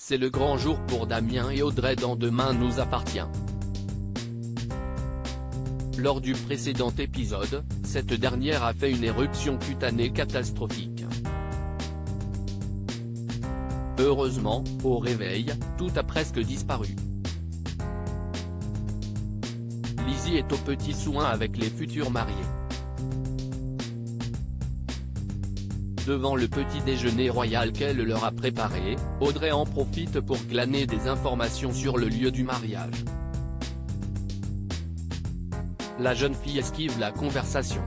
C'est le grand jour pour Damien et Audrey dans Demain nous appartient. Lors du précédent épisode, cette dernière a fait une éruption cutanée catastrophique. Heureusement, au réveil, tout a presque disparu. Lizzie est aux petits soins avec les futurs mariés. Devant le petit déjeuner royal qu'elle leur a préparé, Audrey en profite pour glaner des informations sur le lieu du mariage. La jeune fille esquive la conversation.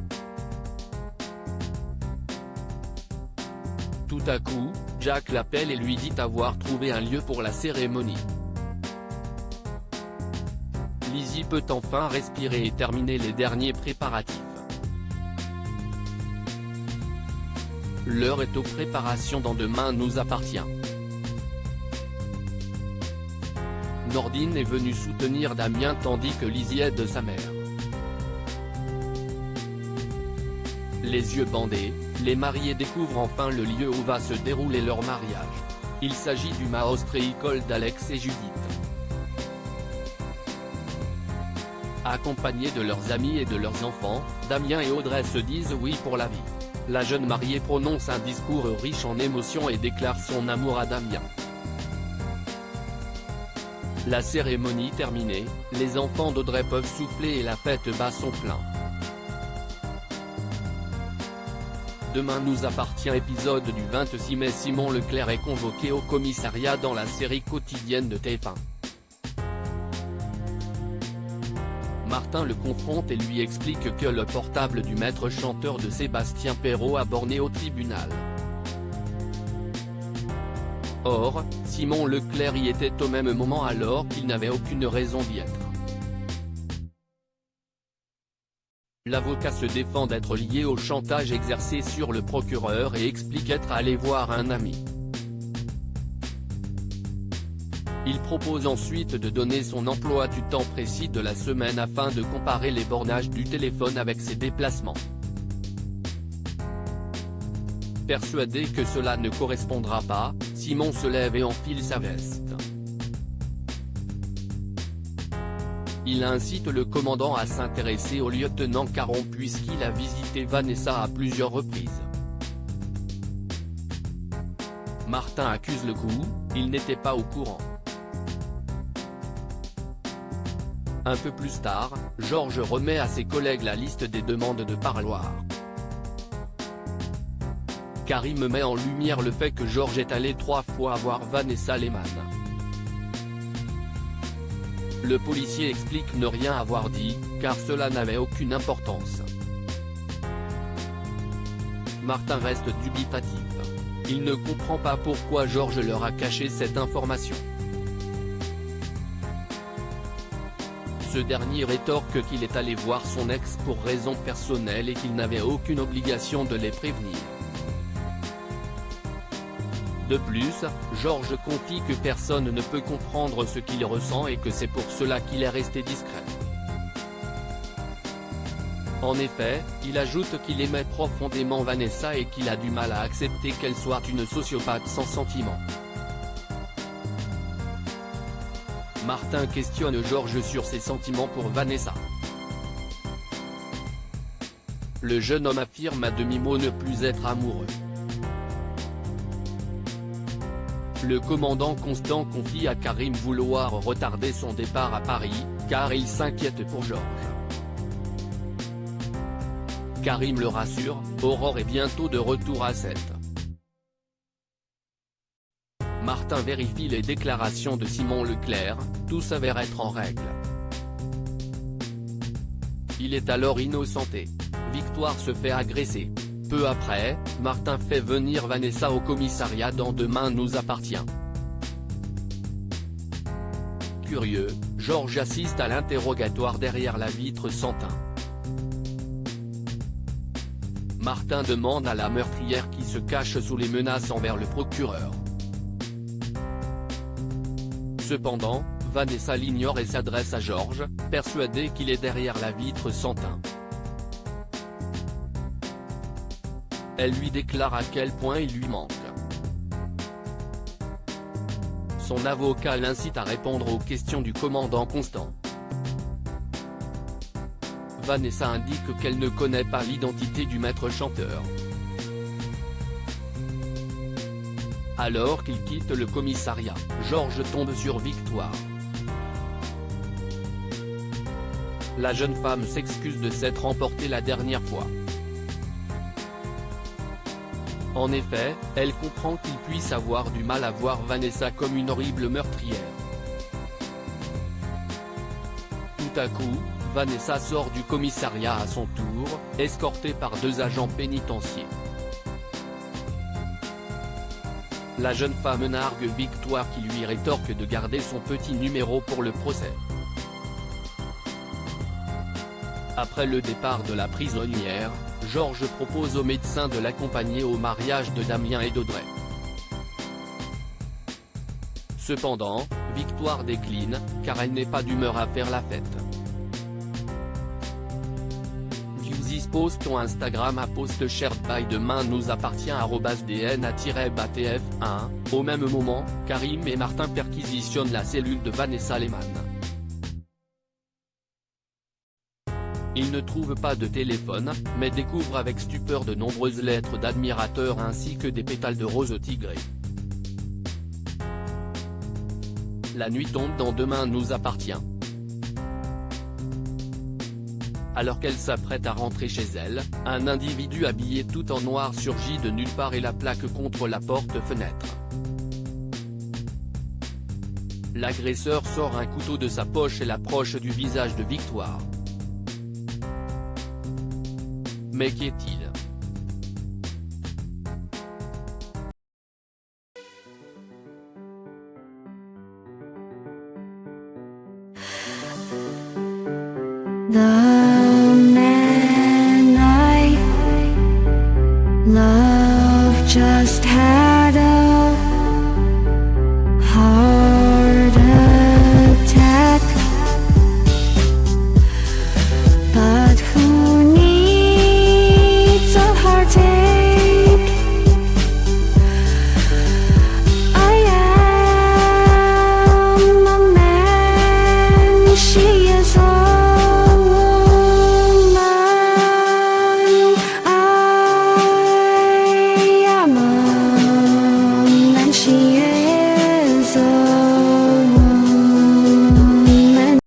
Tout à coup, Jack l'appelle et lui dit avoir trouvé un lieu pour la cérémonie. Lizzie peut enfin respirer et terminer les derniers préparatifs. L'heure est aux préparations dans Demain nous appartient. Nordine est venue soutenir Damien tandis que Lizzie aide sa mère. Les yeux bandés, les mariés découvrent enfin le lieu où va se dérouler leur mariage. Il s'agit du Maostréicole d'Alex et Judith. Accompagnés de leurs amis et de leurs enfants, Damien et Audrey se disent oui pour la vie. La jeune mariée prononce un discours riche en émotions et déclare son amour à Damien. La cérémonie terminée, les enfants d'Audrey peuvent souffler et la fête bat son plein. Demain nous appartient épisode du 26 mai. Simon Leclerc est convoqué au commissariat dans la série quotidienne de TF1. Martin le confronte et lui explique que le portable du maître chanteur de Sébastien Perrault a borné au tribunal. Or, Simon Leclerc y était au même moment alors qu'il n'avait aucune raison d'y être. L'avocat se défend d'être lié au chantage exercé sur le procureur et explique être allé voir un ami. Il propose ensuite de donner son emploi du temps précis de la semaine afin de comparer les bornages du téléphone avec ses déplacements. Persuadé que cela ne correspondra pas, Simon se lève et enfile sa veste. Il incite le commandant à s'intéresser au lieutenant Caron puisqu'il a visité Vanessa à plusieurs reprises. Martin accuse le coup, il n'était pas au courant. Un peu plus tard, Georges remet à ses collègues la liste des demandes de parloir. Karim met en lumière le fait que Georges est allé 3 fois voir Vanessa Lehmann. Le policier explique ne rien avoir dit, car cela n'avait aucune importance. Martin reste dubitatif. Il ne comprend pas pourquoi Georges leur a caché cette information. Ce dernier rétorque qu'il est allé voir son ex pour raisons personnelles et qu'il n'avait aucune obligation de les prévenir. De plus, Georges confie que personne ne peut comprendre ce qu'il ressent et que c'est pour cela qu'il est resté discret. En effet, il ajoute qu'il aimait profondément Vanessa et qu'il a du mal à accepter qu'elle soit une sociopathe sans sentiments. Martin questionne Georges sur ses sentiments pour Vanessa. Le jeune homme affirme à demi-mot ne plus être amoureux. Le commandant Constant confie à Karim vouloir retarder son départ à Paris, car il s'inquiète pour Georges. Karim le rassure, Aurore est bientôt de retour à 7. Martin vérifie les déclarations de Simon Leclerc, tout s'avère être en règle. Il est alors innocenté. Victoire se fait agresser. Peu après, Martin fait venir Vanessa au commissariat dans Demain nous appartient. Curieux, Georges assiste à l'interrogatoire derrière la vitre sans teint. Martin demande à la meurtrière qui se cache sous les menaces envers le procureur. Cependant, Vanessa l'ignore et s'adresse à Georges, persuadée qu'il est derrière la vitre sans teint. Elle lui déclare à quel point il lui manque. Son avocat l'incite à répondre aux questions du commandant Constant. Vanessa indique qu'elle ne connaît pas l'identité du maître chanteur. Alors qu'il quitte le commissariat, Georges tombe sur Victoire. La jeune femme s'excuse de s'être emportée la dernière fois. En effet, elle comprend qu'il puisse avoir du mal à voir Vanessa comme une horrible meurtrière. Tout à coup, Vanessa sort du commissariat à son tour, escortée par 2 agents pénitentiaires. La jeune femme nargue Victoire qui lui rétorque de garder son petit numéro pour le procès. Après le départ de la prisonnière, Georges propose au médecin de l'accompagner au mariage de Damien et d'Audrey. Cependant, Victoire décline, car elle n'est pas d'humeur à faire la fête. Newsies post ton Instagram à post shared by demain nous appartient @dna-batf1. Au même moment, Karim et Martin perquisitionnent la cellule de Vanessa Lehmann. Ils ne trouvent pas de téléphone, mais découvrent avec stupeur de nombreuses lettres d'admirateurs ainsi que des pétales de rose tigré. La nuit tombe dans Demain nous appartient. Alors qu'elle s'apprête à rentrer chez elle, un individu habillé tout en noir surgit de nulle part et la plaque contre la porte-fenêtre. L'agresseur sort un couteau de sa poche et l'approche du visage de Victoire. Mais qui est-il? The man I love just had